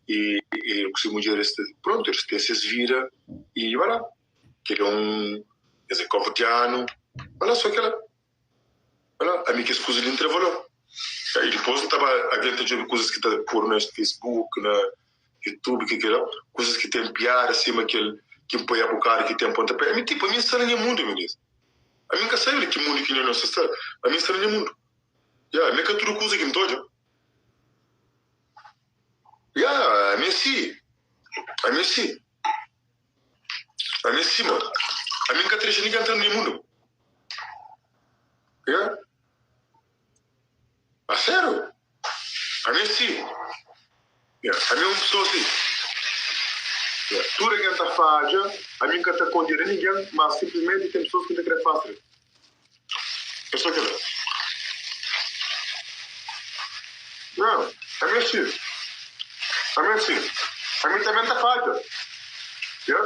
e o que se mulher pronto, eles têm essas vira e vai lá. Que ele é esse covotiano, olha só que ela, olha, a minha que as coisas lhe trabalhou. E depois não estava a gente de coisas que está por no Facebook, na YouTube, que era coisas que tem piada acima que põe a boca que tem pontapé. A tipo, a minha história é mundo, meu Deus. A minha casa é que mundo que não é nossa história. A minha história é mundo. A minha que tudo coisa que me toja. A minha sim. A minha sim. A minha sim, mano. A minha que trecha ninguém entrando no mundo. A sério? A minha sim. A minha pessoa assim. Tudo que está fazendo, a minha que está condenando ninguém, mas simplesmente tem pessoas que não querem fazer. É só aquilo. Não, a minha sim. A minha sim. A minha também está fazendo.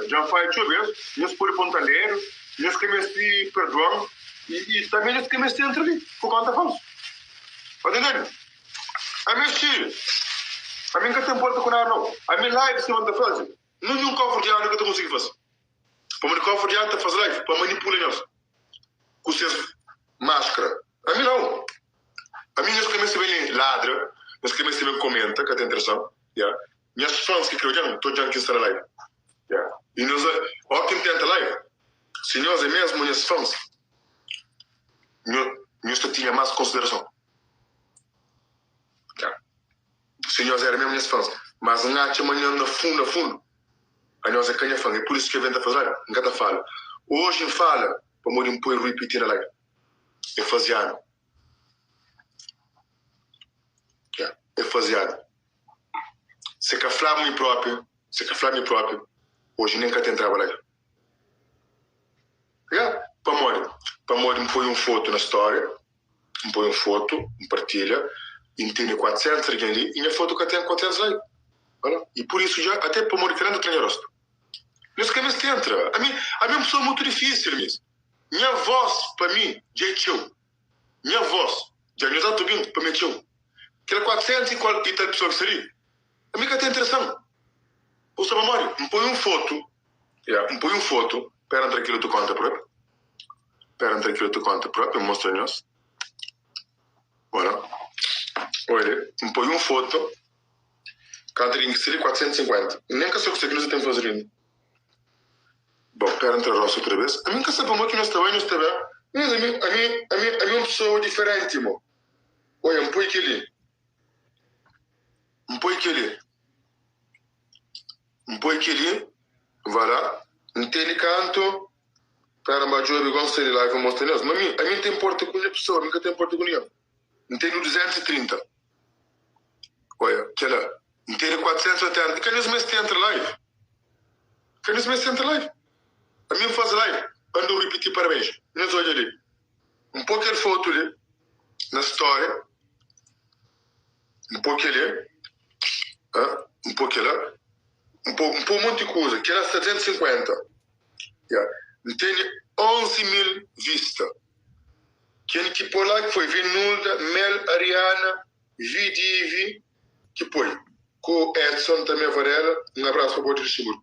Já faz 8 vezes, nós por pontaneiro, nós comecei perdão, e também nós comecei a entrar ali, por conta falsa. Mas entende? A minha sim. A minha que tem porta com ela não. A minha live se manda fazer. Não é um cofre de ano que eu consigo fazer. Para o cofre de ano está fazer live, para manipular nós. Com seus máscara. A mim não. A mim nós começamos a ver ladra, nós começamos a ver comenta, que é interessante. Minhas fãs que criam, estou já aqui está na live. E nós, ó quem tenta live, se nós é mesmo minhas fãs, nós tinha mais consideração. Se nós era mesmo minhas fãs, mas não há amanhã no fundo, a nós é quem é fã, é por isso que a venda fazer, nunca fala. Hoje fala, para morrer um pouco repetir a live. É faziano. É faziano. Se que falar me próprio, hoje nem que tem trabalho. Para morrer me põe um foto na história, me põe um foto, me partilha, e tem 400 ali, e a foto que tem 400 likes. E por isso já, até para morrer querendo ter rosto. Nesse caminho se entra. A minha pessoa é muito difícil mesmo. Minha voz, para mim, já é tchau. Minha voz, já não está tudo para mim, tchau. Aquela 400 e qual tal pessoa que seria? A minha que tem interessante. O seu memória, me põe um foto, para entrar aquilo tu conta próprio. Me mostra-nos. Olha, me põe um foto, cada ring seria 450. Nem que eu sei que nós temos fazer ainda. Bom, para entrar a outra vez. A mim que sabe que nós está bem. Mas a mim uma pessoa diferente, mo. Olha, me põe aquele. Vai lá. Não tem canto. Para baixo eu gosto de live mostrar nós. Mas a mim tem porta com a pessoa, a mim que tem porta com ela. Não tem 230. Olha, aquela. Não tem 480. Que nós mais tem entre live. A mim faz live. Quando eu repetir parabéns. Nós olha ali. Um pouco de foto ali. Na história. Um pouco ali. Um pouco lá. Um monte de coisa. Que era 750. Tem 11 mil vistas. Quem que por lá que foi Vinulda, Mel, Ariana, Vidivi, que foi com Edson também Varela. Um abraço para o Porto de Chimur.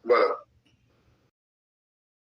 Voilà.